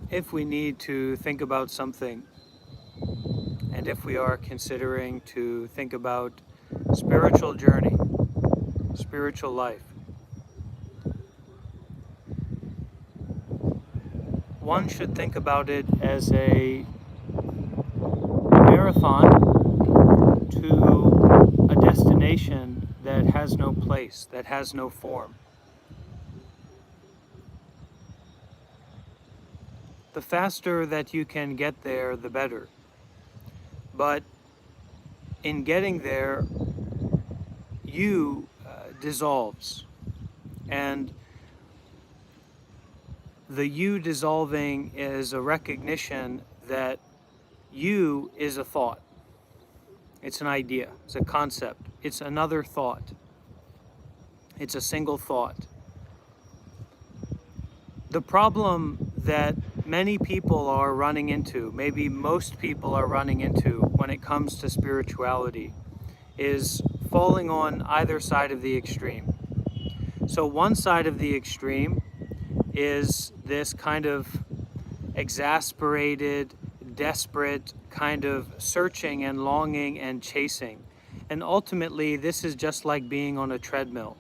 if we need to think about something, and if we are considering to think about spiritual journey, spiritual life, one should think about it as a marathon to a destination that has no place, that has no form. The faster that you can get there, the better. But in getting there, you dissolves. And the you dissolving is a recognition that you is a thought. It's an idea, it's a concept, it's another thought. It's a single thought. The problem that many people are running into, maybe most people are running into when it comes to spirituality, is falling on either side of the extreme. So one side of the extreme is this kind of exasperated, desperate kind of searching and longing and chasing. And ultimately, this is just like being on a treadmill.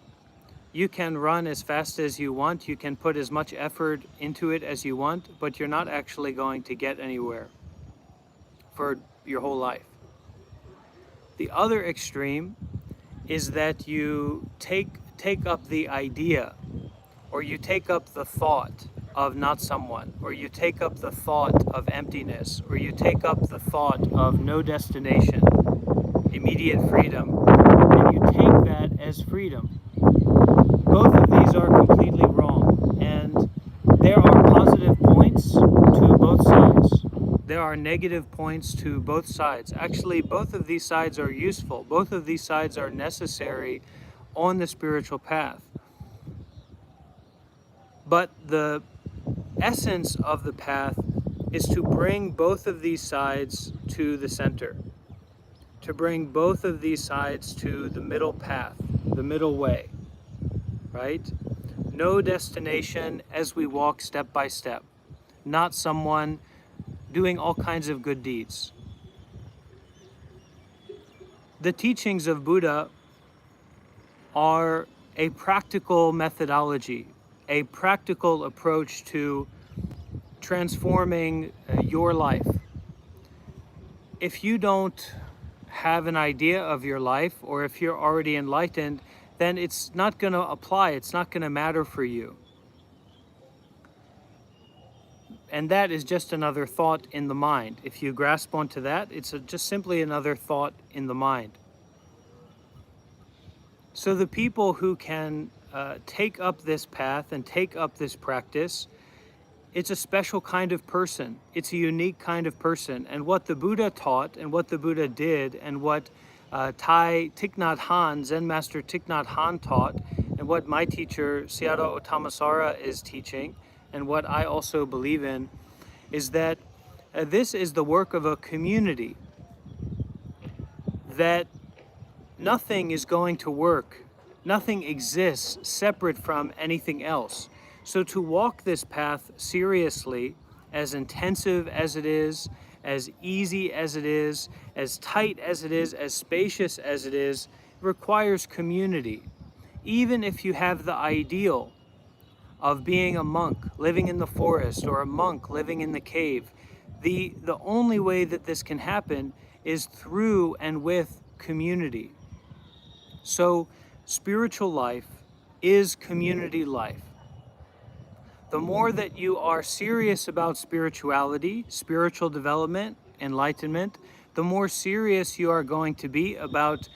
You can run as fast as you want, you can put as much effort into it as you want, but you're not actually going to get anywhere for your whole life. The other extreme is that you take up the idea, or you take up the thought of not someone, or you take up the thought of emptiness, or you take up the thought of no destination, immediate freedom, and you take that as freedom. Both of these are completely wrong, and there are positive points to both sides. There are negative points to both sides. Actually, both of these sides are useful. Both of these sides are necessary on the spiritual path. But the essence of the path is to bring both of these sides to the center, to bring both of these sides to the middle path, the middle way, right? No destination as we walk step by step, not someone doing all kinds of good deeds. The teachings of Buddha are a practical methodology, a practical approach to transforming your life. If you don't have an idea of your life, or if you're already enlightened, then it's not going to apply, it's not going to matter for you. And that is just another thought in the mind. If you grasp onto that, it's just simply another thought in the mind. So the people who can take up this path and take up this practice, it's a special kind of person. It's a unique kind of person. And what the Buddha taught and what the Buddha did and what Thich Nhat Hanh, Zen Master Thich Nhat Hanh taught, and what my teacher Sayadaw Otamasara is teaching, and what I also believe in, is that this is the work of a community, that nothing is going to work, nothing exists separate from anything else. So to walk this path seriously, as intensive as it is, as easy as it is, as tight as it is, as spacious as it is, requires community. Even if you have the ideal of being a monk living in the forest, or a monk living in the cave, the only way that this can happen is through and with community. So spiritual life is community life. The more that you are serious about spirituality, spiritual development, enlightenment, the more serious you are going to be about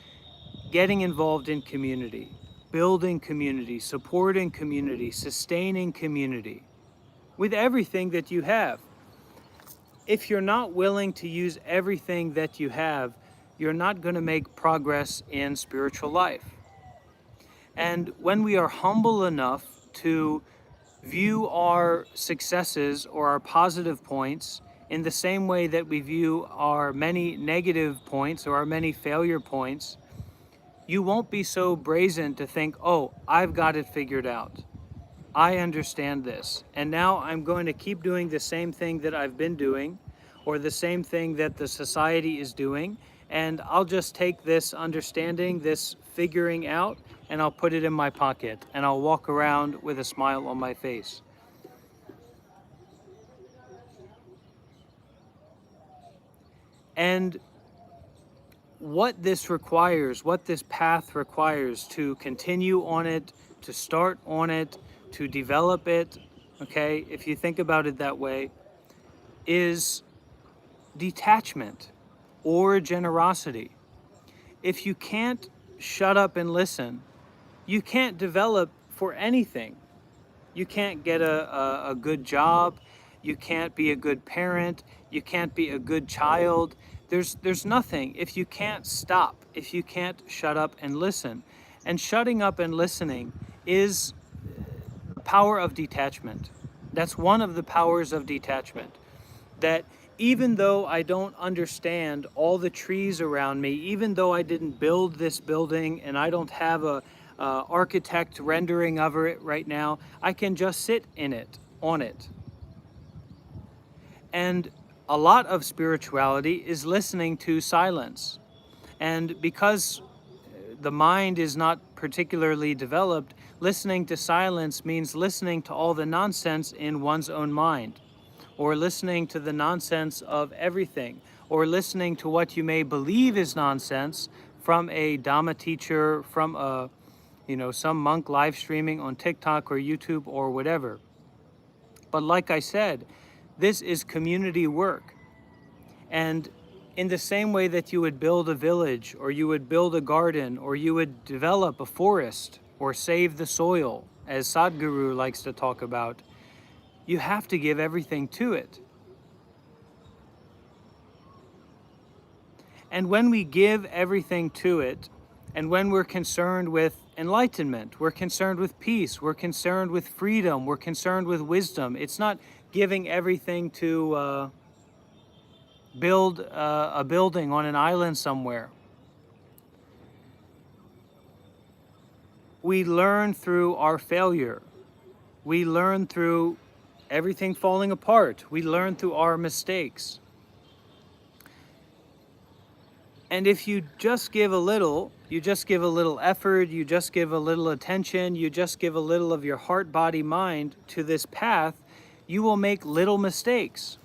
getting involved in community, building community, supporting community, sustaining community with everything that you have. If you're not willing to use everything that you have, you're not going to make progress in spiritual life. And when we are humble enough to view our successes or our positive points in the same way that we view our many negative points or our many failure points, you won't be so brazen to think, oh, I've got it figured out. I understand this, and now I'm going to keep doing the same thing that I've been doing, or the same thing that the society is doing, and I'll just take this understanding, this figuring out, and I'll put it in my pocket, and I'll walk around with a smile on my face. And what this requires, what this path requires to continue on it, to start on it, to develop it, okay, if you think about it that way, is detachment or generosity. If you can't shut up and listen, you can't develop for anything. You can't get a good job. You can't be a good parent. You can't be a good child. There's nothing if you can't stop, if you can't shut up and listen. And shutting up and listening is the power of detachment. That's one of the powers of detachment. That even though I don't understand all the trees around me, even though I didn't build this building and I don't have a architect rendering of it right now, I can just sit in it, on it. And a lot of spirituality is listening to silence. And because the mind is not particularly developed, listening to silence means listening to all the nonsense in one's own mind, or listening to the nonsense of everything, or listening to what you may believe is nonsense from a Dhamma teacher, from some monk live streaming on TikTok or YouTube or whatever. But like I said, this is community work. And in the same way that you would build a village, or you would build a garden, or you would develop a forest, or save the soil, as Sadhguru likes to talk about, you have to give everything to it. And when we give everything to it, and when we're concerned with enlightenment, we're concerned with peace, we're concerned with freedom, we're concerned with wisdom. It's not giving everything to build a building on an island somewhere. We learn through our failure. We learn through everything falling apart. We learn through our mistakes. And if you just give a little, you just give a little effort, you just give a little attention, you just give a little of your heart, body, mind to this path, you will make little mistakes.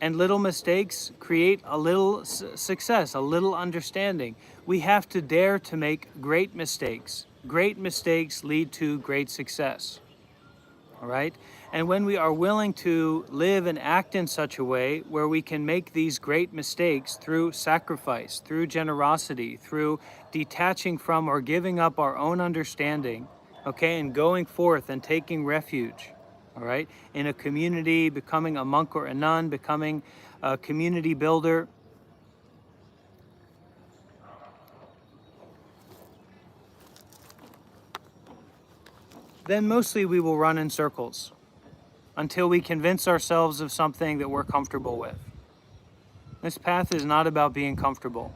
And little mistakes create a little success, a little understanding. We have to dare to make great mistakes. Great mistakes lead to great success. All right? And when we are willing to live and act in such a way where we can make these great mistakes through sacrifice, through generosity, through detaching from or giving up our own understanding, okay, and going forth and taking refuge, all right, in a community, becoming a monk or a nun, becoming a community builder, then mostly we will run in circles until we convince ourselves of something that we're comfortable with. This path is not about being comfortable.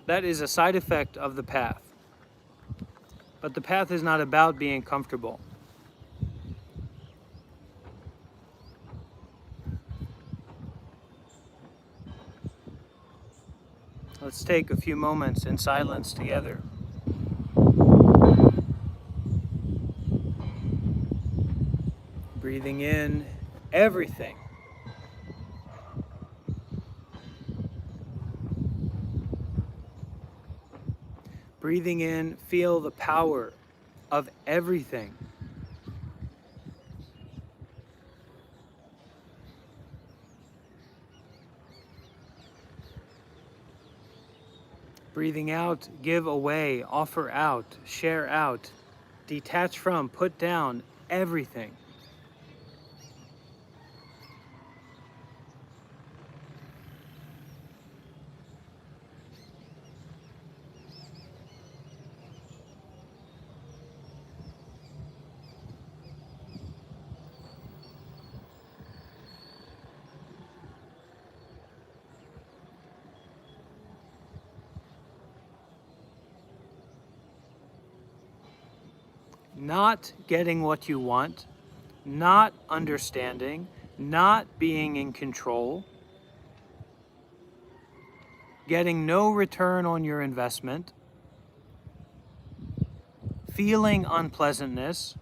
That is a side effect of the path. But the path is not about being comfortable. Let's take a few moments in silence together. Breathing in everything. Breathing in, feel the power of everything. Breathing out, give away, offer out, share out, detach from, put down everything. not getting what you want, not understanding, not being in control, getting no return on your investment, feeling unpleasantness,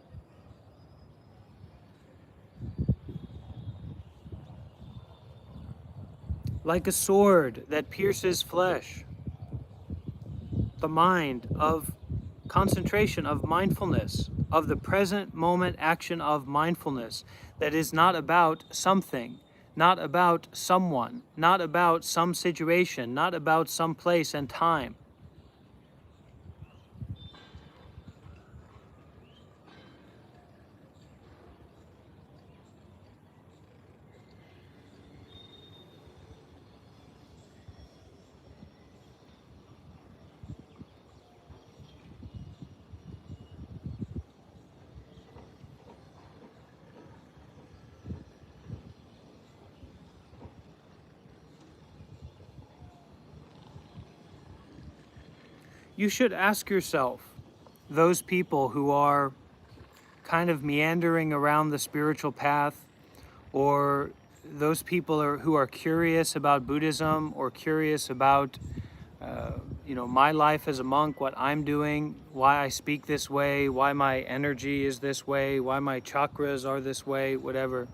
like a sword that pierces flesh. The mind of concentration, of mindfulness, of the present moment action of mindfulness that is not about something, not about someone, not about some situation, not about some place and time. You should ask yourself, those people who are kind of meandering around the spiritual path, or those people who are curious about Buddhism or curious about my life as a monk, what I'm doing, why I speak this way, why my energy is this way, why my chakras are this way, whatever.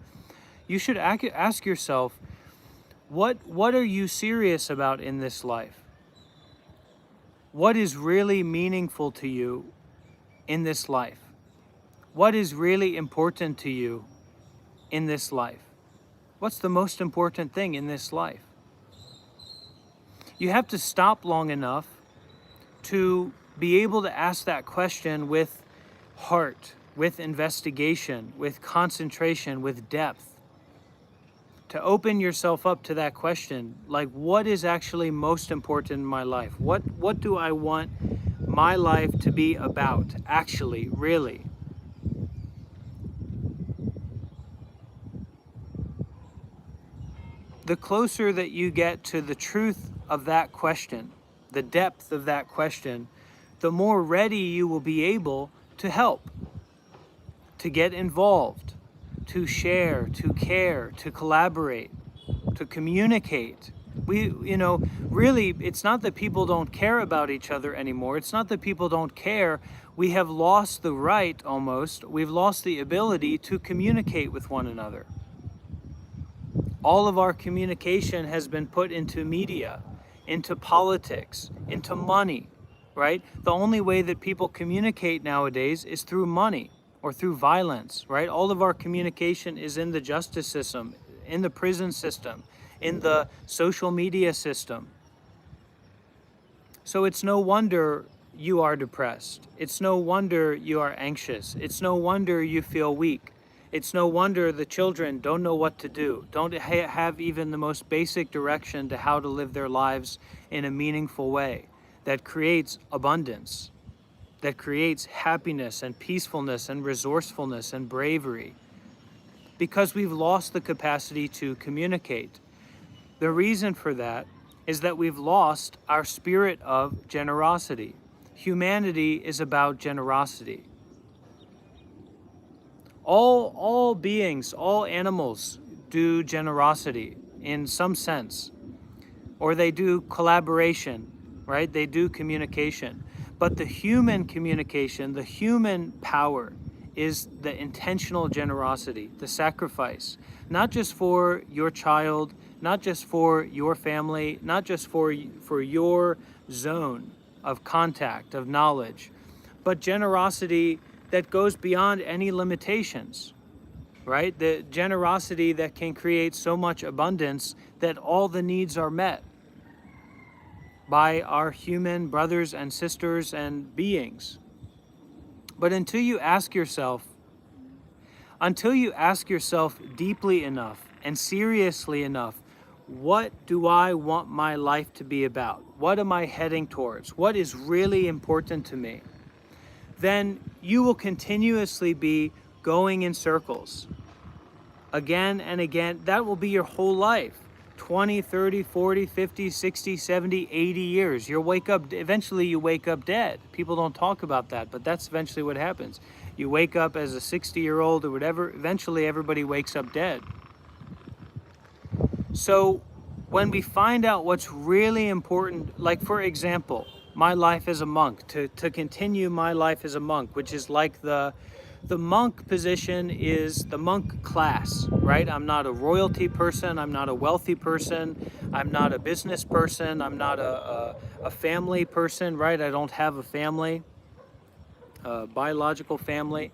You should ask yourself, what are you serious about in this life? What is really meaningful to you in this life? What is really important to you in this life? What's the most important thing in this life? You have to stop long enough to be able to ask that question with heart, with investigation, with concentration, with depth. To open yourself up to that question, like, what is actually most important in my life? What do I want my life to be about, actually, really? The closer that you get to the truth of that question, the depth of that question, the more ready you will be able to help, to get involved, to share, to care, to collaborate, to communicate. Really, it's not that people don't care about each other anymore. It's not that people don't care. We have lost the right, almost. We've lost the ability to communicate with one another. All of our communication has been put into media, into politics, into money, right? The only way that people communicate nowadays is through money or through violence, right? All of our communication is in the justice system, in the prison system, in the social media system. So it's no wonder you are depressed. It's no wonder you are anxious. It's no wonder you feel weak. It's no wonder the children don't know what to do, don't have even the most basic direction to how to live their lives in a meaningful way that creates abundance, that creates happiness and peacefulness and resourcefulness and bravery, because we've lost the capacity to communicate. The reason for that is that we've lost our spirit of generosity. Humanity is about generosity. All beings, all animals do generosity in some sense, or they do collaboration, right? They do communication. But the human communication, the human power, is the intentional generosity, the sacrifice, not just for your child, not just for your family, not just for your zone of contact, of knowledge, but generosity that goes beyond any limitations, right? The generosity that can create so much abundance that all the needs are met by our human brothers and sisters and beings. But until you ask yourself deeply enough and seriously enough, what do I want my life to be about? What am I heading towards? What is really important to me? Then you will continuously be going in circles again and again. That will be your whole life. 20, 30, 40, 50, 60, 70, 80 years. Eventually you wake up dead. People don't talk about that, but that's eventually what happens. You wake up as a 60-year-old or whatever, eventually everybody wakes up dead. So when we find out what's really important, like for example, my life as a monk, to continue my life as a monk, which is like the monk position is the monk class, right? I'm not a royalty person, I'm not a wealthy person, I'm not a business person, I'm not a family person, right? I don't have a family, a biological family.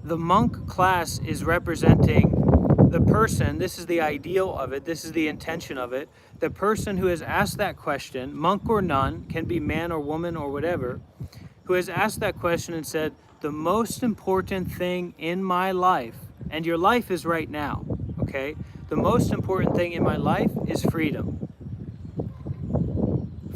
The monk class is representing the person, this is the ideal of it, this is the intention of it, the person who has asked that question, monk or nun, can be man or woman or whatever, who has asked that question and said, the most important thing in my life, and your life is right now, okay? The most important thing in my life is freedom.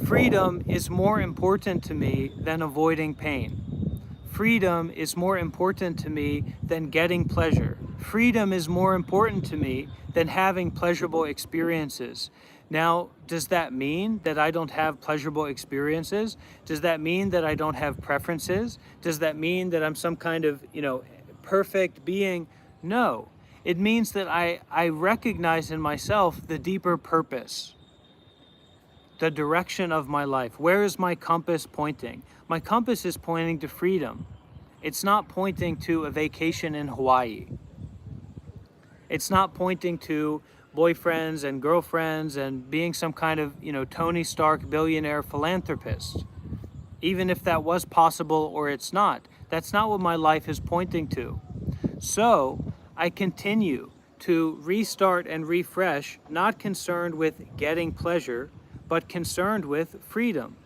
Freedom is more important to me than avoiding pain. Freedom is more important to me than getting pleasure. Freedom is more important to me than having pleasurable experiences. Now, does that mean that I don't have pleasurable experiences? Does that mean that I don't have preferences? Does that mean that I'm some kind of, perfect being? No. It means that I recognize in myself the deeper purpose, the direction of my life. Where is my compass pointing? My compass is pointing to freedom. It's not pointing to a vacation in Hawaii. It's not pointing to boyfriends and girlfriends and being some kind of, Tony Stark billionaire philanthropist. Even if that was possible or it's not, that's not what my life is pointing to. So I continue to restart and refresh, not concerned with getting pleasure, but concerned with freedom.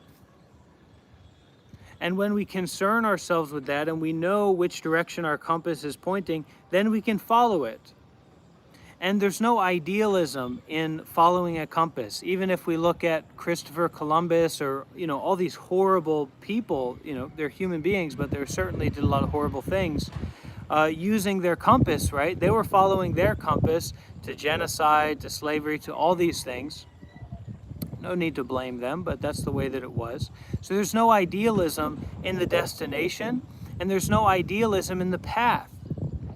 And when we concern ourselves with that and we know which direction our compass is pointing, then we can follow it. And there's no idealism in following a compass. Even if we look at Christopher Columbus or, all these horrible people, they're human beings, but they certainly did a lot of horrible things using their compass, right? They were following their compass to genocide, to slavery, to all these things. No need to blame them, but that's the way that it was. So there's no idealism in the destination, and there's no idealism in the path.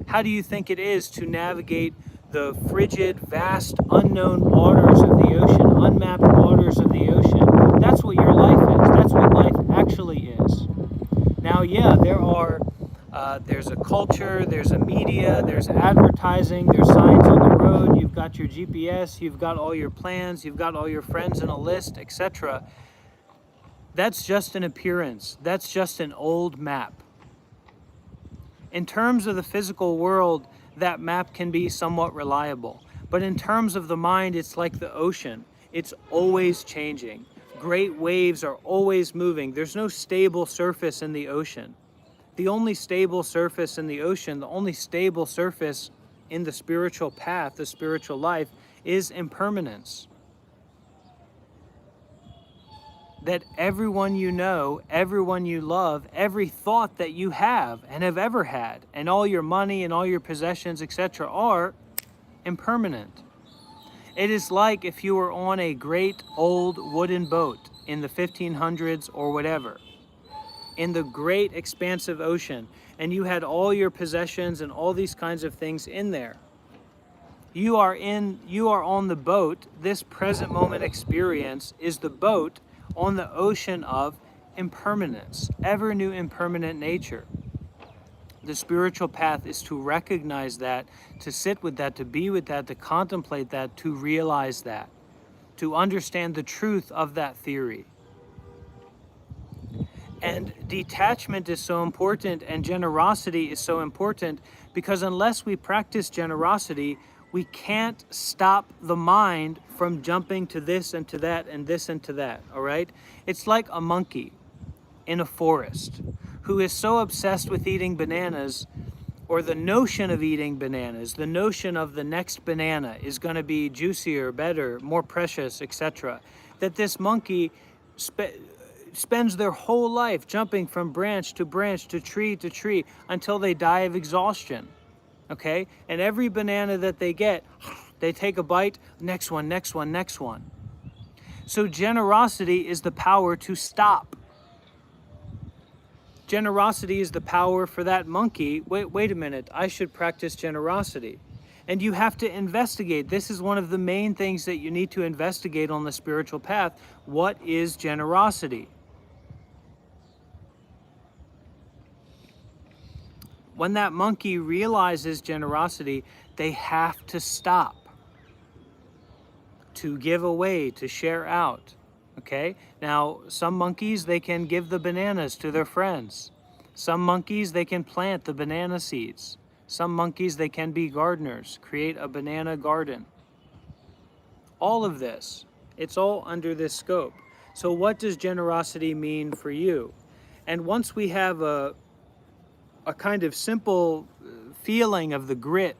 How do you think it is to navigate the frigid, vast, unknown waters of the ocean, unmapped waters of the ocean? That's what your life is. That's what life actually is. Now, yeah, there's a culture, there's a media, there's advertising, there's signs on the road, you've got your GPS, you've got all your plans, you've got all your friends in a list, etc. That's just an appearance. That's just an old map. In terms of the physical world, that map can be somewhat reliable. But in terms of the mind, it's like the ocean. It's always changing. Great waves are always moving. There's no stable surface in the ocean. The only stable surface in the ocean, the only stable surface in the spiritual path, the spiritual life, is impermanence. That everyone you know, everyone you love, every thought that you have and have ever had, and all your money and all your possessions, etc., are impermanent. It is like if you were on a great old wooden boat in the 1500s or whatever, in the great expansive ocean, and you had all your possessions and all these kinds of things in there. You are on the boat. This present moment experience is the boat on the ocean of impermanence, ever new impermanent nature. The spiritual path is to recognize that, to sit with that, to be with that, to contemplate that, to realize that, to understand the truth of that theory. And detachment is so important, and generosity is so important, because unless we practice generosity, we can't stop the mind from jumping to this and to that and this and to that, all right? It's like a monkey in a forest who is so obsessed with eating bananas, or the notion of eating bananas, the notion of the next banana is going to be juicier, better, more precious, etc., that this monkey spends their whole life jumping from branch to branch to tree until they die of exhaustion, okay? And every banana that they get, they take a bite, next one, next one, next one. So generosity is the power to stop. Generosity is the power for that monkey. Wait a minute, I should practice generosity. And you have to investigate. This is one of the main things that you need to investigate on the spiritual path. What is generosity? When that monkey realizes generosity, they have to stop, to give away, to share out. Okay? Now, some monkeys, they can give the bananas to their friends. Some monkeys, they can plant the banana seeds. Some monkeys, they can be gardeners, create a banana garden. All of this, it's all under this scope. So what does generosity mean for you? And once we have a kind of simple feeling of the grit,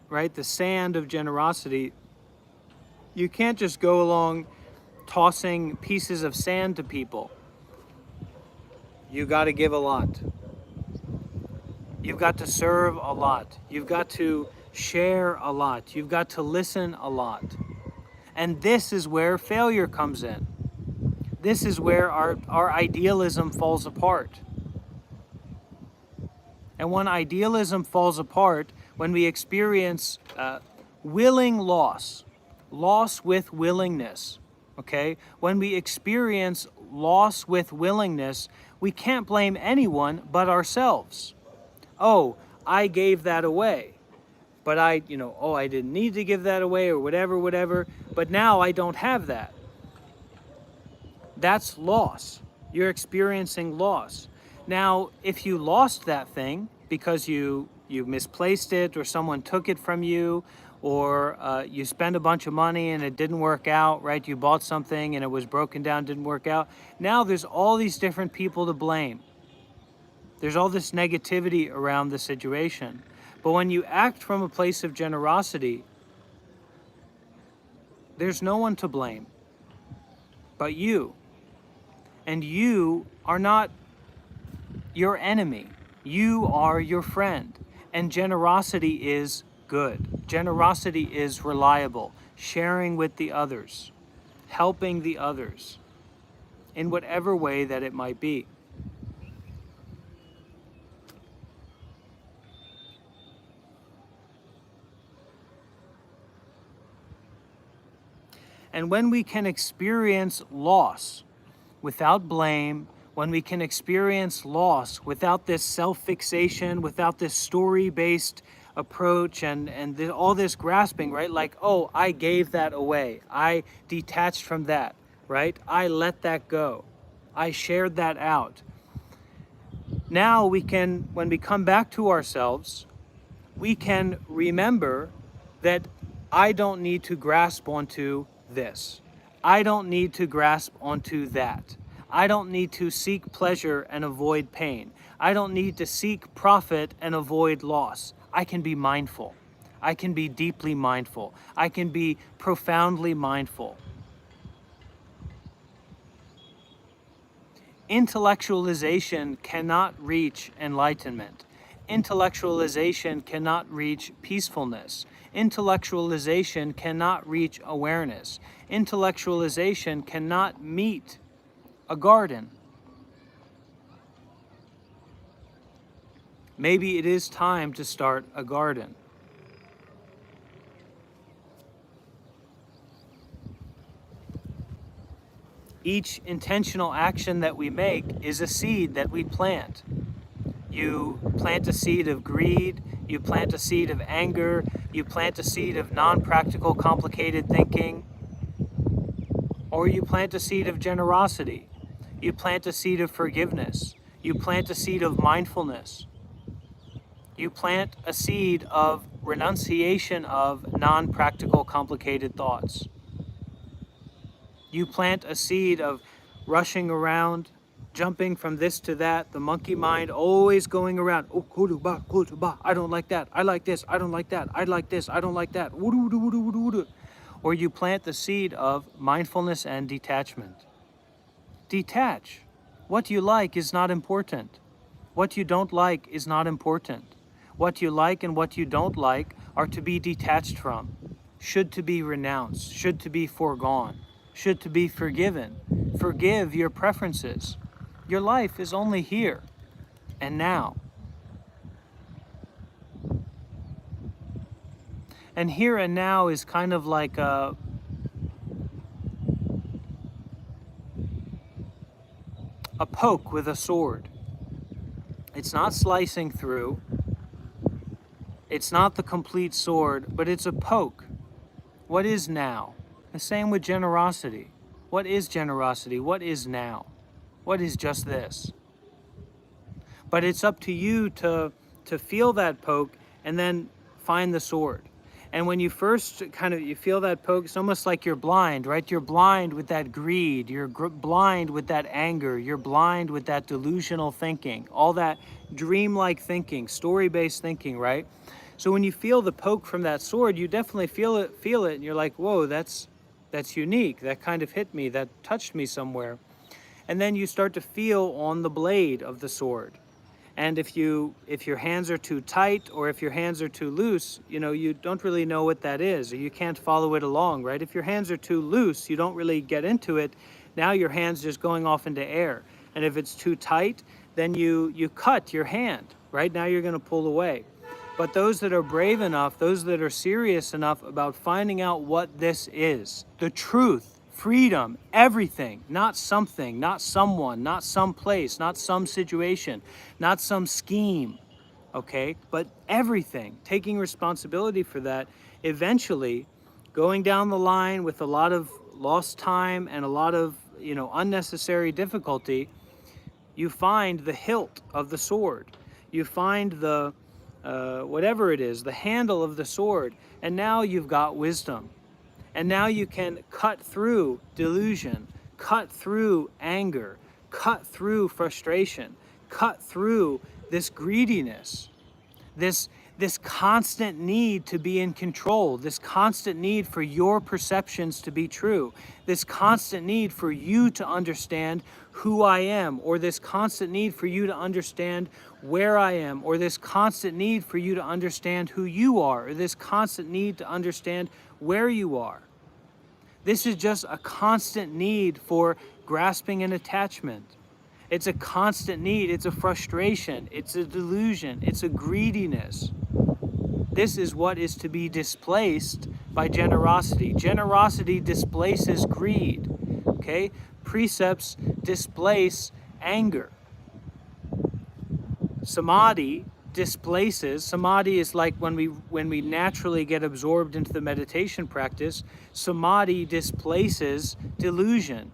right, the sand of generosity, you can't just go along tossing pieces of sand to people. You got to give a lot. You've got to serve a lot. You've got to share a lot. You've got to listen a lot. And this is where failure comes in. This is where our idealism falls apart. And when idealism falls apart, when we experience willing loss with willingness, okay? When we experience loss with willingness, we can't blame anyone but ourselves. Oh, I gave that away, but I didn't need to give that away or whatever, but now I don't have that. That's loss. You're experiencing loss. Now, if you lost that thing because you misplaced it, or someone took it from you, or you spent a bunch of money and it didn't work out, right? You bought something and it was broken down, didn't work out. Now there's all these different people to blame. There's all this negativity around the situation. But when you act from a place of generosity, there's no one to blame but you. And you are not your enemy. You are your friend. And generosity is good. Generosity is reliable. Sharing with the others. Helping the others. In whatever way that it might be. And when we can experience loss without blame, when we can experience loss without this self-fixation, without this story-based approach and all this grasping, right? Like, oh, I gave that away. I detached from that, right? I let that go. I shared that out. Now we can, when we come back to ourselves, we can remember that I don't need to grasp onto this. I don't need to grasp onto that. I don't need to seek pleasure and avoid pain. I don't need to seek profit and avoid loss. I can be mindful. I can be deeply mindful. I can be profoundly mindful. Intellectualization cannot reach enlightenment. Intellectualization cannot reach peacefulness. Intellectualization cannot reach awareness. Intellectualization cannot meet a garden. Maybe it is time to start a garden. Each intentional action that we make is a seed that we plant. You plant a seed of greed, you plant a seed of anger, you plant a seed of non-practical, complicated thinking, or you plant a seed of generosity, you plant a seed of forgiveness, you plant a seed of mindfulness, you plant a seed of renunciation of non-practical, complicated thoughts. You plant a seed of rushing around, jumping from this to that, the monkey mind always going around. Oh, kuduba, I don't like that. I like this. I don't like that. I like this. I don't like that. Or you plant the seed of mindfulness and detachment. Detach. What you like is not important. What you don't like is not important. What you like and what you don't like are to be detached from, should to be renounced, should to be foregone, should to be forgiven. Forgive your preferences. Your life is only here. and now. And here and now is kind of like a poke with a sword. It's not slicing through. It's not the complete sword, but it's a poke. What is now? The same with generosity. What is generosity? What is now? What is just this? But it's up to you to feel that poke and then find the sword. And when you first you feel that poke, it's almost like you're blind, right? You're blind with that greed. You're blind with that anger. You're blind with that delusional thinking, all that dreamlike thinking, story-based thinking, right? So when you feel the poke from that sword, you definitely feel it, and you're like, whoa, that's unique. That kind of hit me. That touched me somewhere. And then you start to feel on the blade of the sword. And if your hands are too tight or if your hands are too loose, you don't really know what that is, or you can't follow it along, right? If your hands are too loose, you don't really get into it. Now your hand's just going off into air. And if it's too tight, then you cut your hand, right? Now you're going to pull away. But those that are brave enough, those that are serious enough about finding out what this is, the truth, freedom, everything, not something, not someone, not some place, not some situation, not some scheme, okay? But everything, taking responsibility for that, eventually going down the line with a lot of lost time and a lot of, unnecessary difficulty, you find the hilt of the sword. You find the, whatever it is, the handle of the sword, and now you've got wisdom. And now you can cut through delusion, cut through anger, cut through frustration, cut through this greediness, this constant need to be in control, this constant need for your perceptions to be true, this constant need for you to understand who I am, or this constant need for you to understand where I am, or this constant need for you to understand who you are, or this constant need to understand where you are. This is just a constant need for grasping and attachment. It's a constant need, it's a frustration, it's a delusion, it's a greediness. This is what is to be displaced by generosity. Generosity displaces greed, okay? Precepts displace anger. Samadhi is like when we naturally get absorbed into the meditation practice, samadhi displaces delusion.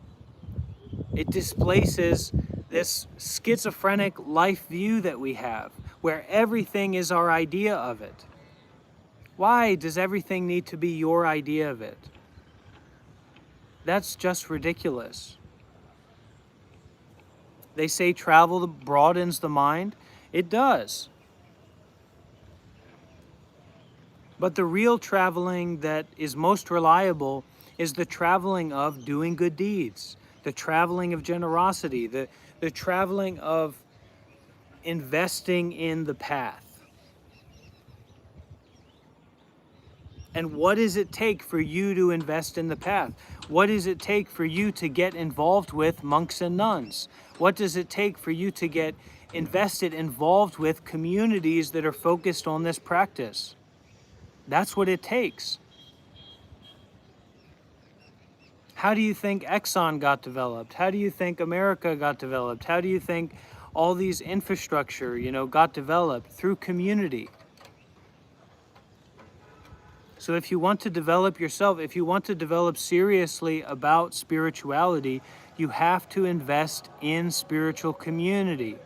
It displaces this schizophrenic life view that we have, where everything is our idea of it. Why does everything need to be your idea of it? That's just ridiculous. They say travel broadens the mind. It does. But the real traveling that is most reliable is the traveling of doing good deeds, the traveling of generosity, the traveling of investing in the path. And what does it take for you to invest in the path? What does it take for you to get involved with monks and nuns? What does it take for you to get involved with communities that are focused on this practice? That's what it takes. How do you think Exxon got developed? How do you think America got developed? How do you think all these infrastructure, got developed? Through community. So if you want to develop yourself, if you want to develop seriously about spirituality, you have to invest in spiritual community.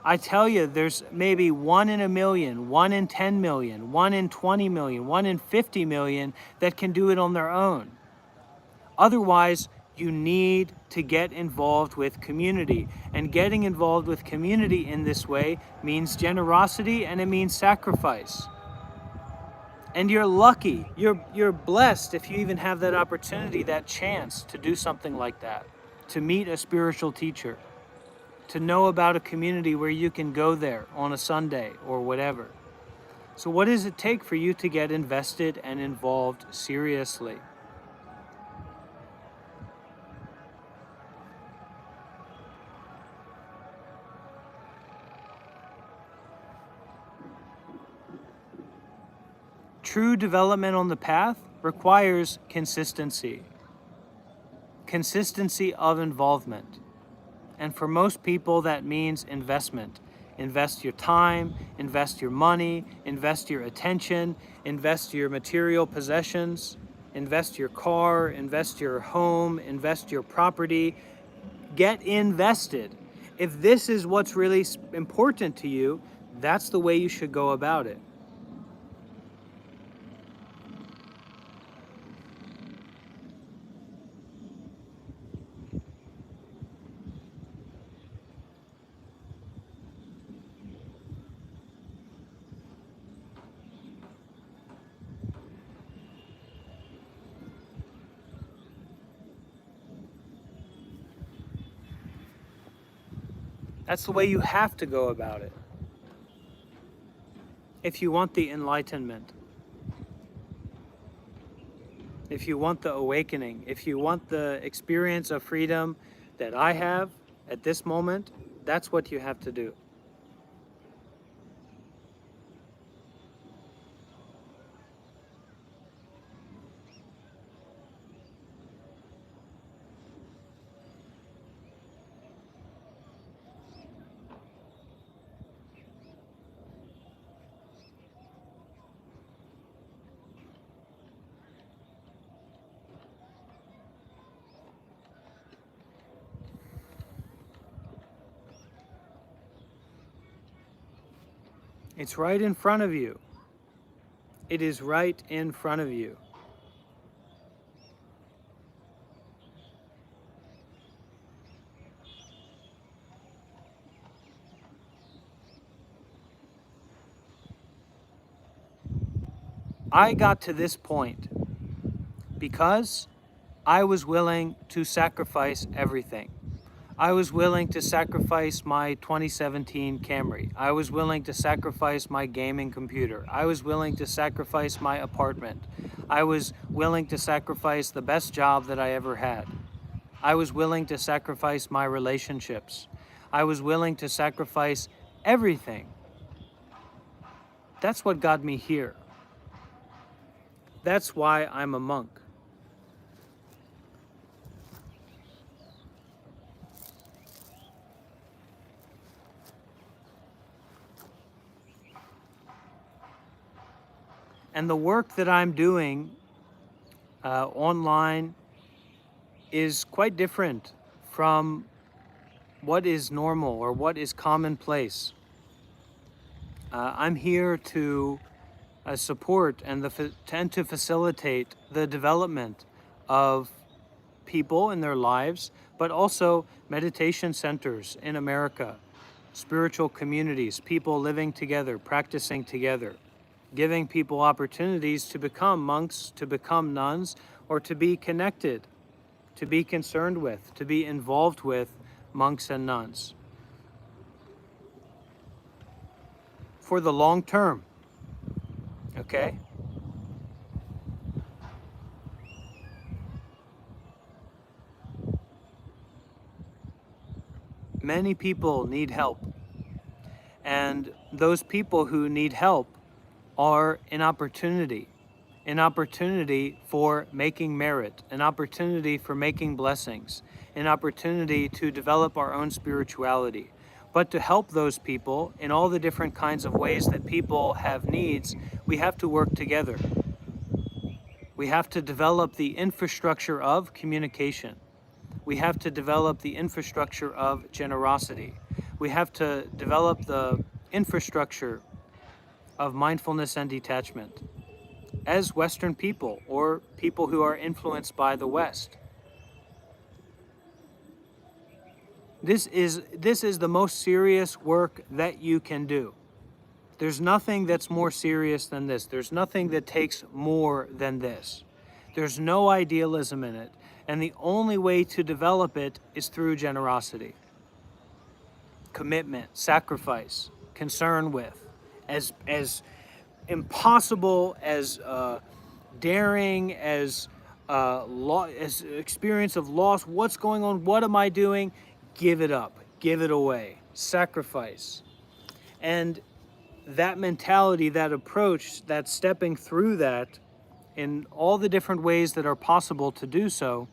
I tell you, there's maybe 1 in a million, 1 in 10 million, 1 in 20 million, 1 in 50 million that can do it on their own. Otherwise, you need to get involved with community. And getting involved with community in this way means generosity, and it means sacrifice. And you're lucky, you're blessed if you even have that opportunity, that chance to do something like that, to meet a spiritual teacher, to know about a community where you can go there on a Sunday or whatever. So what does it take for you to get invested and involved seriously? True development on the path requires consistency of involvement. And for most people, that means investment. Invest your time, invest your money, invest your attention, invest your material possessions, invest your car, invest your home, invest your property. Get invested. If this is what's really important to you, that's the way you should go about it. That's the way you have to go about it. If you want the enlightenment, if you want the awakening, if you want the experience of freedom that I have at this moment, that's what you have to do. It's right in front of you. It is right in front of you. I got to this point because I was willing to sacrifice everything. I was willing to sacrifice my 2017 Camry. I was willing to sacrifice my gaming computer. I was willing to sacrifice my apartment. I was willing to sacrifice the best job that I ever had. I was willing to sacrifice my relationships. I was willing to sacrifice everything. That's what got me here. That's why I'm a monk. And the work that I'm doing online is quite different from what is normal or what is commonplace. I'm here to support and to facilitate the development of people in their lives, but also meditation centers in America, spiritual communities, people living together, practicing together, giving people opportunities to become monks, to become nuns, or to be connected, to be concerned with, to be involved with monks and nuns for the long term, okay? Many people need help, and those people who need help are an opportunity for making merit, an opportunity for making blessings, an opportunity to develop our own spirituality. But to help those people in all the different kinds of ways that people have needs, we have to work together. We have to develop the infrastructure of communication. We have to develop the infrastructure of generosity. We have to develop the infrastructure of mindfulness and detachment as Western people or people who are influenced by the West. This is the most serious work that you can do. There's nothing that's more serious than this. There's nothing that takes more than this. There's no idealism in it. And the only way to develop it is through generosity, commitment, sacrifice, concern with, as impossible, as daring, as experience of loss. What's going on? What am I doing? Give it up. Give it away. Sacrifice. And that mentality, that approach, that stepping through that in all the different ways that are possible to do so,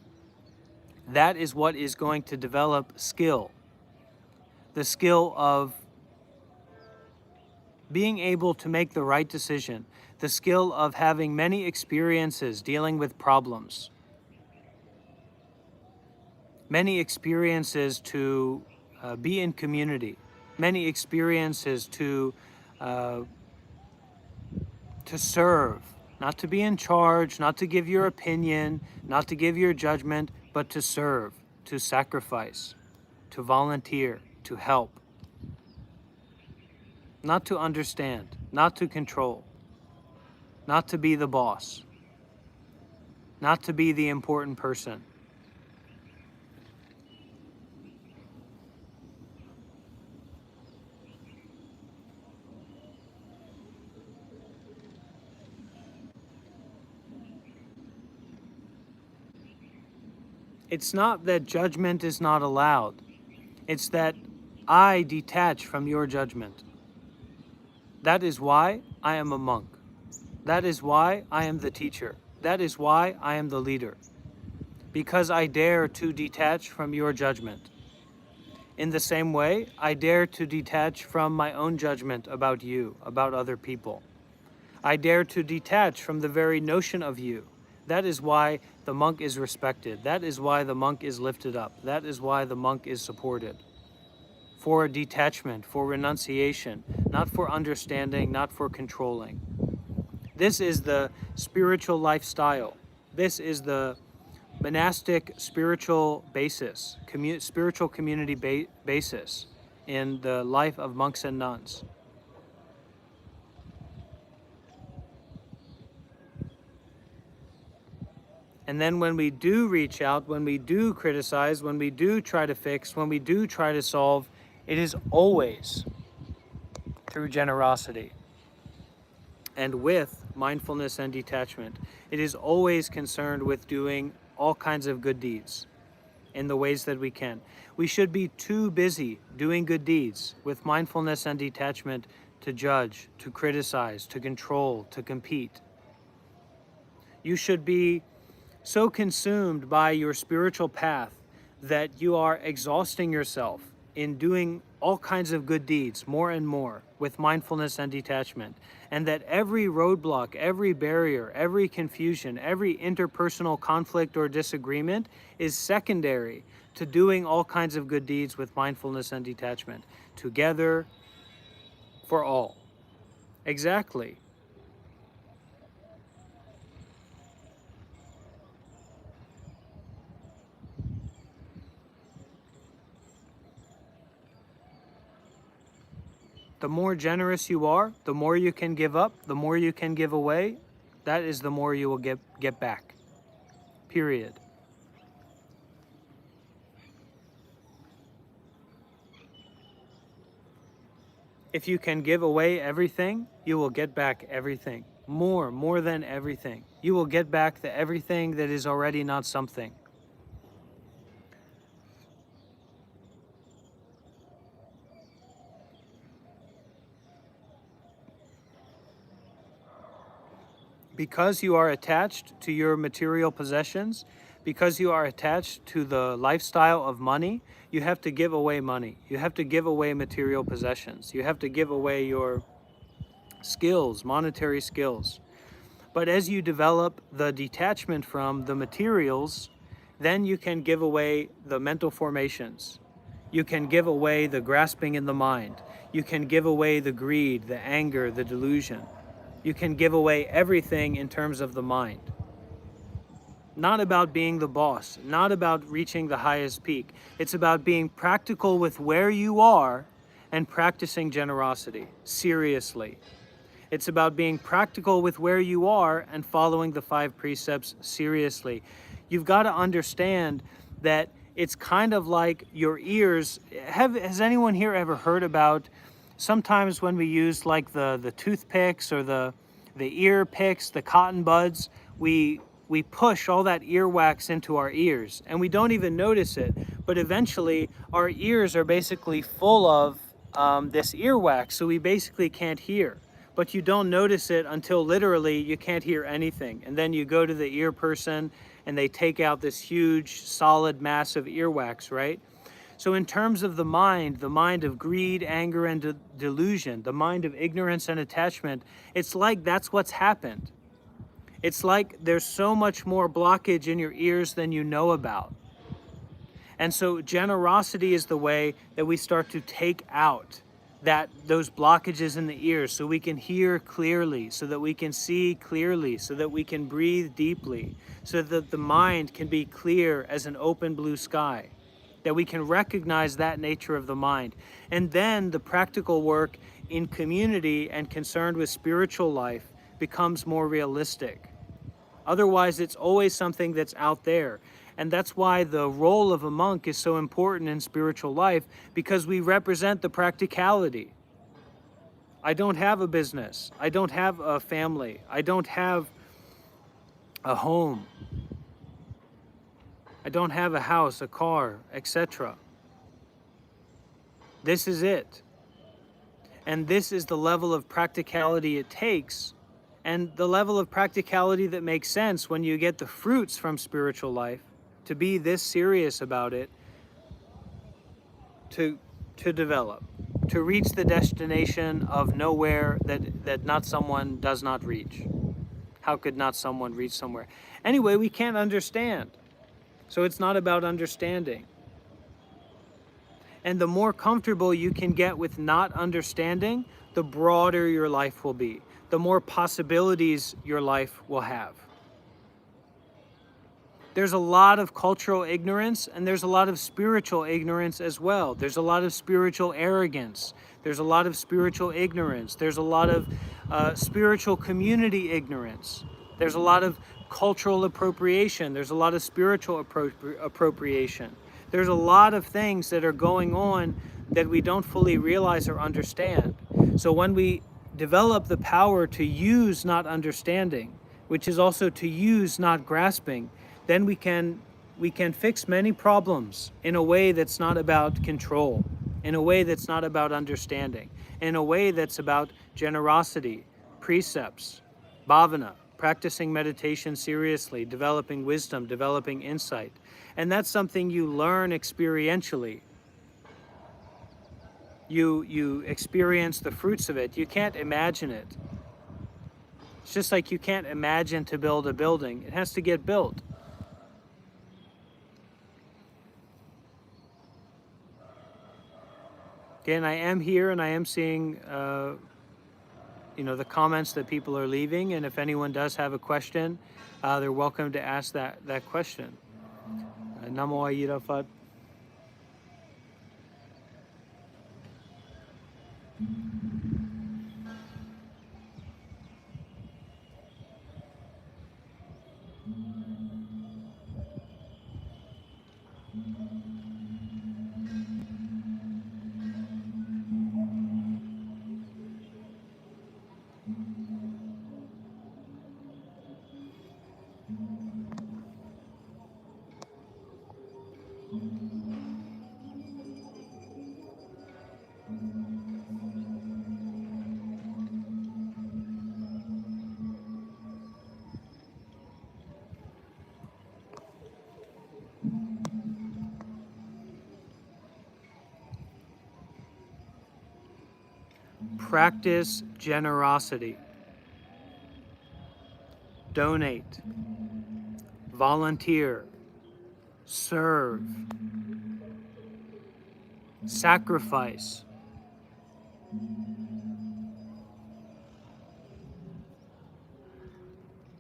that is what is going to develop skill. The skill of being able to make the right decision, the skill of having many experiences dealing with problems, many experiences to be in community, many experiences uh, to serve, not to be in charge, not to give your opinion, not to give your judgment, but to serve, to sacrifice, to volunteer, to help, not to understand, not to control, not to be the boss, not to be the important person. It's not that judgment is not allowed. It's that I detach from your judgment. That is why I am a monk. That is why I am the teacher. That is why I am the leader. Because I dare to detach from your judgment. In the same way, I dare to detach from my own judgment about you, about other people. I dare to detach from the very notion of you. That is why the monk is respected. That is why the monk is lifted up. That is why the monk is supported. For detachment, for renunciation, not for understanding, not for controlling. This is the spiritual lifestyle. This is the monastic spiritual basis, spiritual community basis in the life of monks and nuns. And then when we do reach out, when we do criticize, when we do try to fix, when we do try to solve, it is always through generosity and with mindfulness and detachment. It is always concerned with doing all kinds of good deeds in the ways that we can. We should be too busy doing good deeds with mindfulness and detachment to judge, to criticize, to control, to compete. You should be so consumed by your spiritual path that you are exhausting yourself in doing all kinds of good deeds more and more with mindfulness and detachment, and that every roadblock, every barrier, every confusion, every interpersonal conflict or disagreement is secondary to doing all kinds of good deeds with mindfulness and detachment, together for all. Exactly. The more generous you are, the more you can give up, the more you can give away, that is the more you will get back. Period. If you can give away everything, you will get back everything. More than everything. You will get back the everything that is already not something. Because you are attached to your material possessions, because you are attached to the lifestyle of money, you have to give away money. You have to give away material possessions. You have to give away your skills, monetary skills. But as you develop the detachment from the materials, then you can give away the mental formations. You can give away the grasping in the mind. You can give away the greed, the anger, the delusion. You can give away everything in terms of the mind. Not about being the boss, not about reaching the highest peak. It's about being practical with where you are and practicing generosity seriously. It's about being practical with where you are and following the 5 precepts seriously. You've got to understand that it's kind of like your ears. Has anyone here ever heard about sometimes when we use like the toothpicks or the ear picks, the cotton buds, we push all that earwax into our ears and we don't even notice it. But eventually our ears are basically full of this earwax, so we basically can't hear. But you don't notice it until literally you can't hear anything. And then you go to the ear person and they take out this huge, solid, massive earwax, right? So in terms of the mind of greed, anger, and delusion, the mind of ignorance and attachment, it's like that's what's happened. It's like there's so much more blockage in your ears than you know about. And so generosity is the way that we start to take out those blockages in the ears, so we can hear clearly, so that we can see clearly, so that we can breathe deeply, so that the mind can be clear as an open blue sky, that we can recognize that nature of the mind. And then the practical work in community and concerned with spiritual life becomes more realistic. Otherwise, it's always something that's out there. And that's why the role of a monk is so important in spiritual life, because we represent the practicality. I don't have a business. I don't have a family. I don't have a home. I don't have a house, a car, etc. This is it. And this is the level of practicality it takes, and the level of practicality that makes sense when you get the fruits from spiritual life, to be this serious about it, to develop, to reach the destination of nowhere that not someone does not reach. How could not someone reach somewhere? Anyway, we can't understand. So it's not about understanding. And the more comfortable you can get with not understanding, the broader your life will be, the more possibilities your life will have. There's a lot of cultural ignorance, and there's a lot of spiritual ignorance as well. There's a lot of spiritual arrogance. There's a lot of spiritual ignorance. There's a lot of spiritual community ignorance. There's a lot of cultural appropriation. There's a lot of spiritual appropriation. There's a lot of things that are going on that we don't fully realize or understand. So when we develop the power to use not understanding, which is also to use not grasping, then we can fix many problems in a way that's not about control, in a way that's not about understanding, in a way that's about generosity, precepts, bhavana, practicing meditation seriously, developing wisdom, developing insight. And that's something you learn experientially. You experience the fruits of it. You can't imagine it. It's just like you can't imagine to build a building. It has to get built. Again, I am here and I am seeing the comments that people are leaving, and if anyone does have a question, they're welcome to ask that question. Namo Ayirafat. Practice generosity. Donate. Volunteer. Serve. Sacrifice.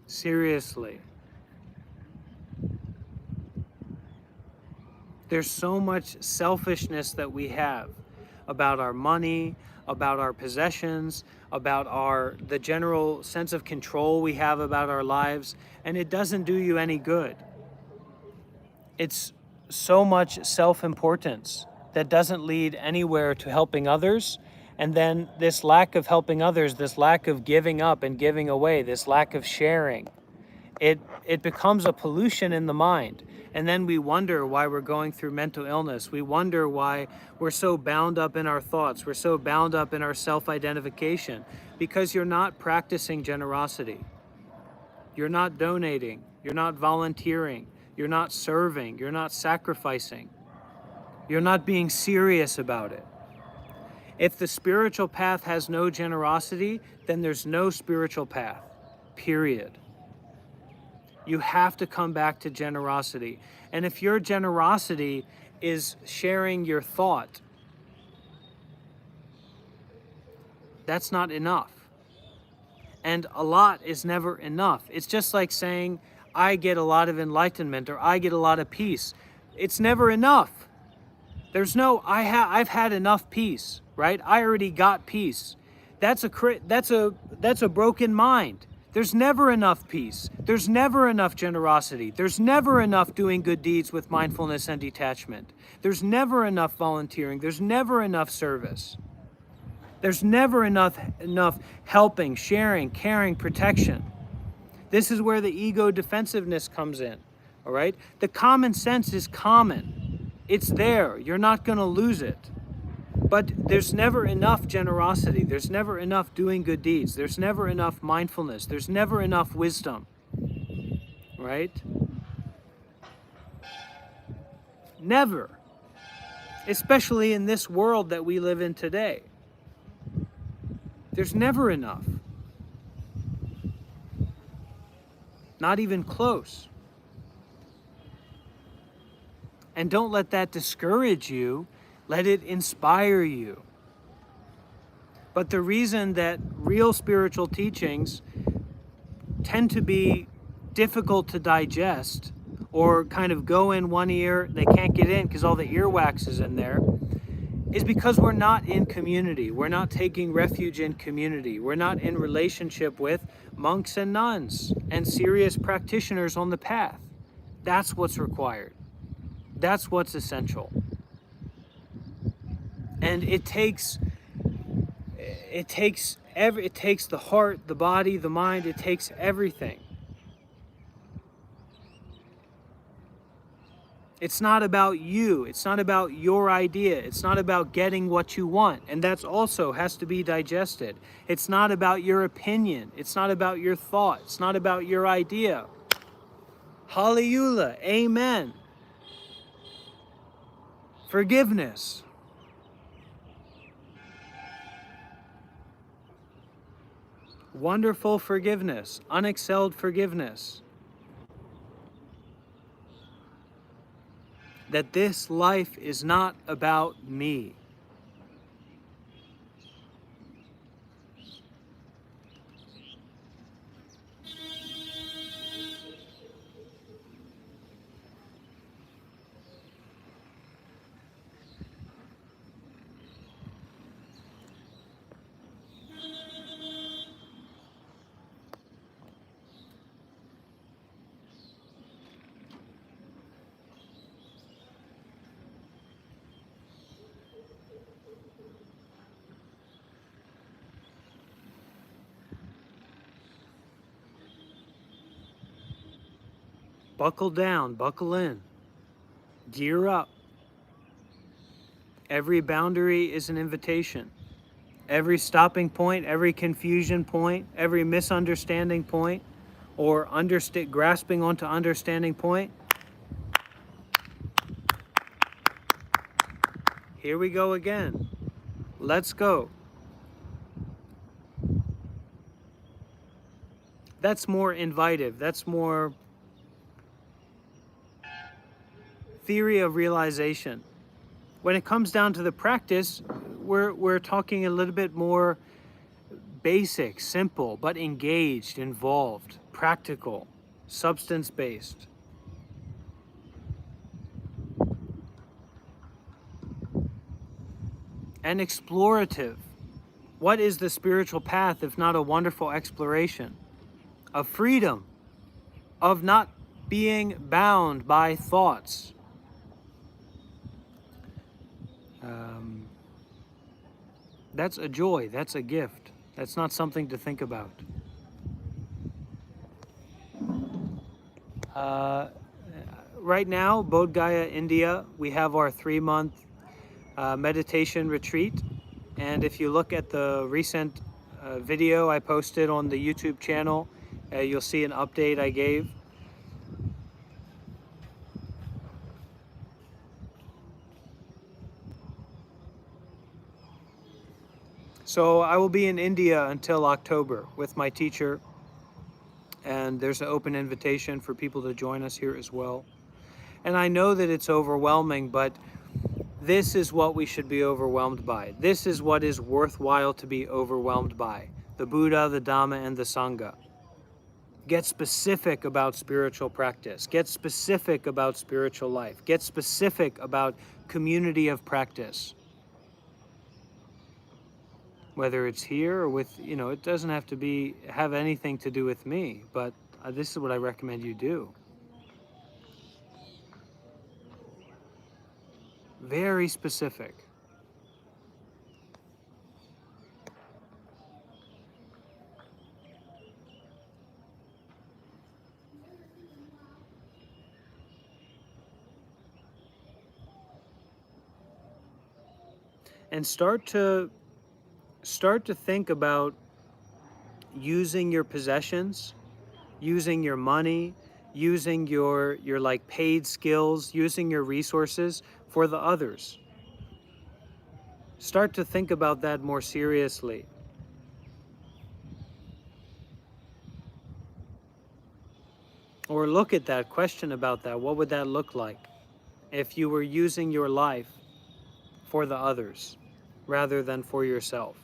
Seriously. There's so much selfishness that we have about our money, about our possessions, about the general sense of control we have about our lives, and it doesn't do you any good. It's so much self-importance that doesn't lead anywhere to helping others, and then this lack of helping others, this lack of giving up and giving away, this lack of sharing, it becomes a pollution in the mind. And then we wonder why we're going through mental illness. We wonder why we're so bound up in our thoughts. We're so bound up in our self-identification, because you're not practicing generosity. You're not donating. You're not volunteering. You're not serving. You're not sacrificing. You're not being serious about it. If the spiritual path has no generosity, then there's no spiritual path, period. You have to come back to generosity. And if your generosity is sharing your thought, that's not enough. And a lot is never enough. It's just like saying, I get a lot of enlightenment, or I get a lot of peace. It's never enough. There's no, I've had enough peace, right? I already got peace. That's a broken mind. There's never enough peace. There's never enough generosity. There's never enough doing good deeds with mindfulness and detachment. There's never enough volunteering. There's never enough service. There's never enough helping, sharing, caring, protection. This is where the ego defensiveness comes in, all right? The common sense is common. It's there. You're not going to lose it. But there's never enough generosity. There's never enough doing good deeds. There's never enough mindfulness. There's never enough wisdom, right? Never. Especially in this world that we live in today. There's never enough. Not even close. And don't let that discourage you. Let it inspire you. But the reason that real spiritual teachings tend to be difficult to digest, or kind of go in one ear, they can't get in because all the earwax is in there, is because we're not in community. We're not taking refuge in community. We're not in relationship with monks and nuns and serious practitioners on the path. That's what's required. That's what's essential. And it takes the heart, the body, the mind, it takes everything. It's not about you. It's not about your idea. It's not about getting what you want. And that's also has to be digested. It's not about your opinion. It's not about your thought. It's not about your idea. Hallelujah. Amen. Forgiveness. Wonderful forgiveness. Unexcelled forgiveness. That this life is not about me. Buckle down, buckle in, gear up. Every boundary is an invitation. Every stopping point, every confusion point, every misunderstanding point, or grasping onto understanding point. Here we go again. Let's go. That's more invitive. That's more theory of realization. When it comes down to the practice, we're talking a little bit more basic, simple, but engaged, involved, practical, substance-based. And explorative. What is the spiritual path if not a wonderful exploration of freedom, of not being bound by thoughts? That's a joy, that's a gift. That's not something to think about. Uh, right now, Bodh Gaya, India, we have our 3-month meditation retreat. And if you look at the recent video I posted on the YouTube channel, you'll see an update I gave. So I will be in India until October with my teacher, and there's an open invitation for people to join us here as well. And I know that it's overwhelming, but this is what we should be overwhelmed by. This is what is worthwhile to be overwhelmed by: the Buddha, the Dhamma, and the Sangha. Get specific about spiritual practice. Get specific about spiritual life. Get specific about community of practice. Whether it's here or with, it doesn't have to have anything to do with me, but this is what I recommend you do. Very specific. And start to think about using your possessions, using your money, using your like paid skills, using your resources for the others. Start to think about that more seriously. Or look at that, question about that. What would that look like if you were using your life for the others rather than for yourself?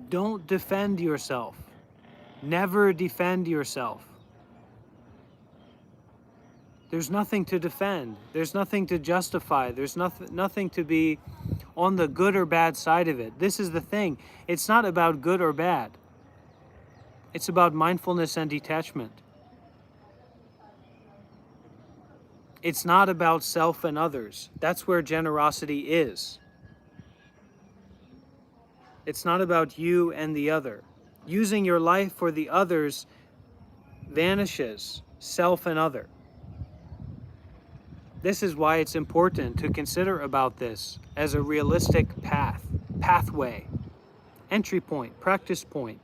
Don't defend yourself. Never defend yourself. There's nothing to defend. There's nothing to justify. There's nothing to be on the good or bad side of it. This is the thing. It's not about good or bad. It's about mindfulness and detachment. It's not about self and others. That's where generosity is. It's not about you and the other. Using your life for the others vanishes self and other. This is why it's important to consider about this as a realistic pathway, entry point, practice point.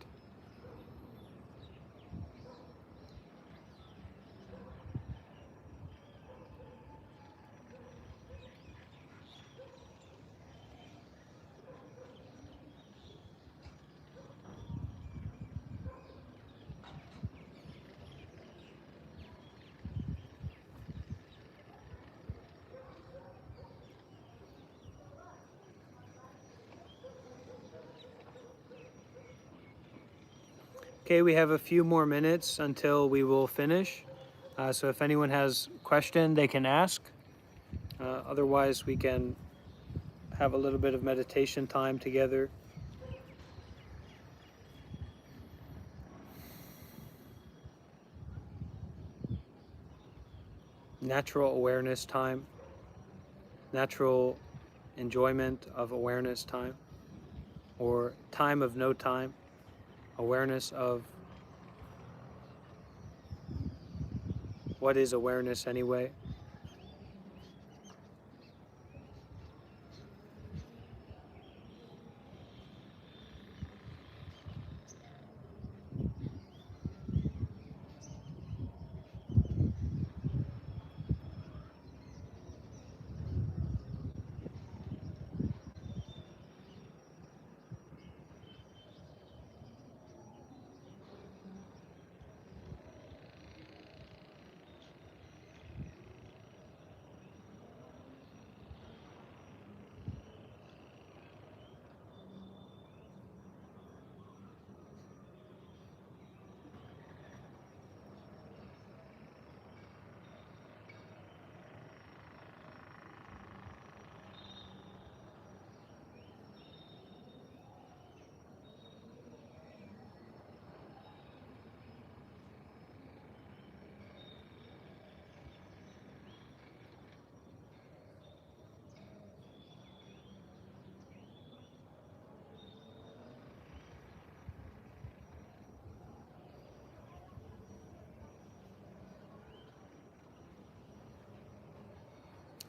Okay, we have a few more minutes until we will finish. So if anyone has a question, they can ask. Otherwise, we can have a little bit of meditation time together. Natural awareness time, natural enjoyment of awareness time, or time of no time, awareness of what is awareness anyway.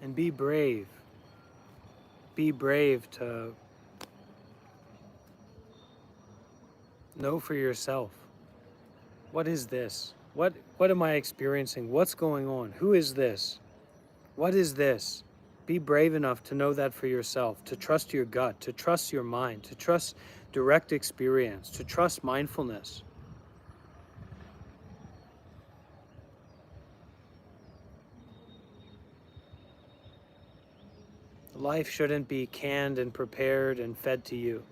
And be brave. Be brave to know for yourself, what is this? What am I experiencing? What's going on? Who is this? What is this? Be brave enough to know that for yourself, to trust your gut, to trust your mind, to trust direct experience, to trust mindfulness. Life shouldn't be canned and prepared and fed to you.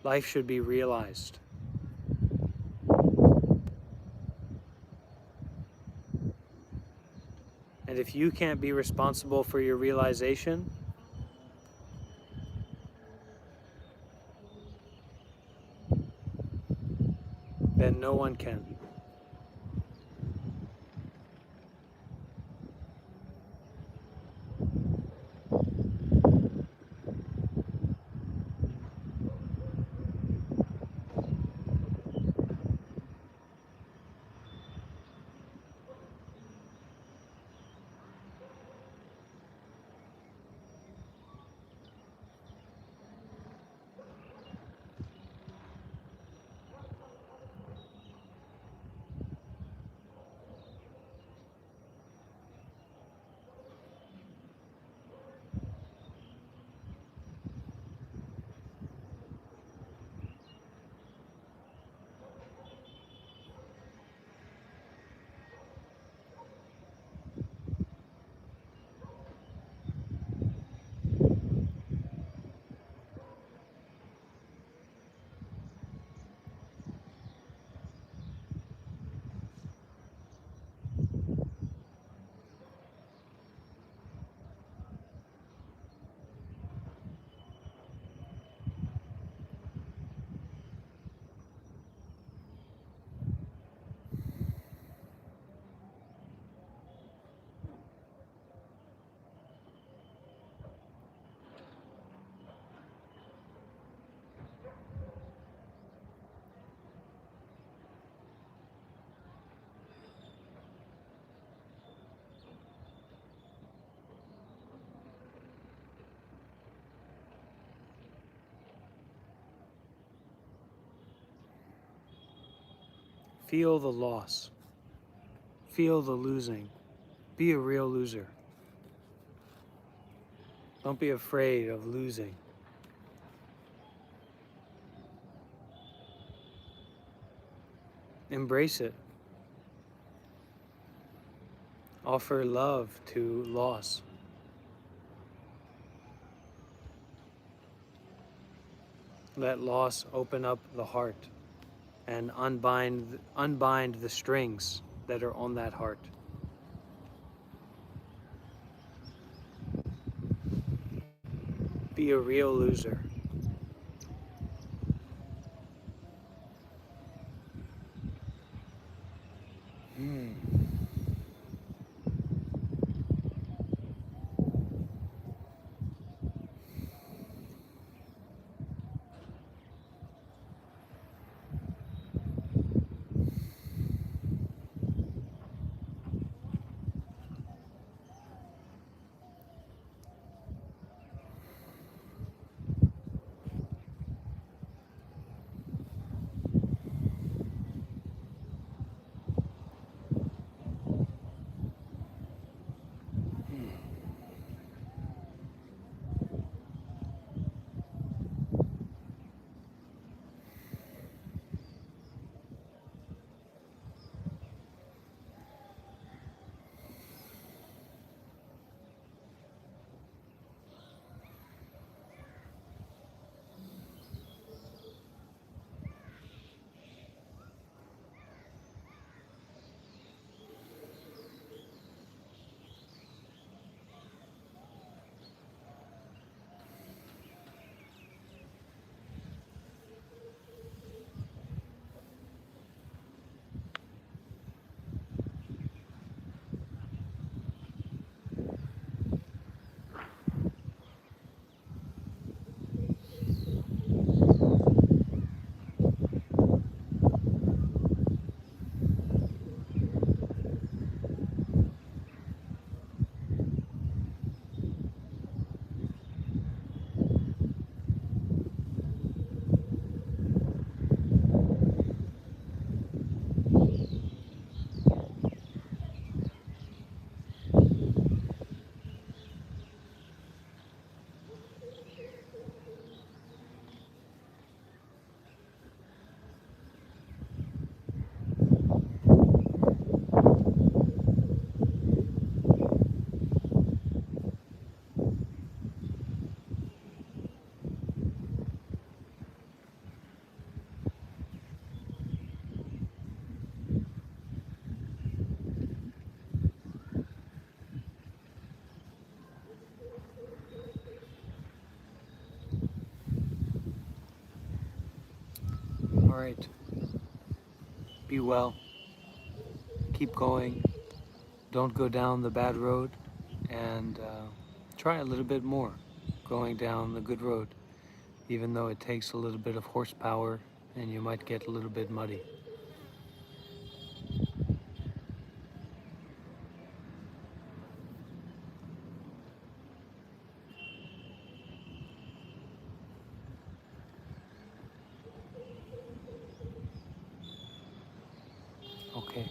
Life should be realized. And if you can't be responsible for your realization, then no one can. Feel the loss. Feel the losing. Be a real loser. Don't be afraid of losing. Embrace it. Offer love to loss. Let loss open up the heart and unbind the strings that are on that heart. Be a real loser. right. Be well. Keep going. Don't go down the bad road, and try a little bit more going down the good road, even though it takes a little bit of horsepower and you might get a little bit muddy. Okay.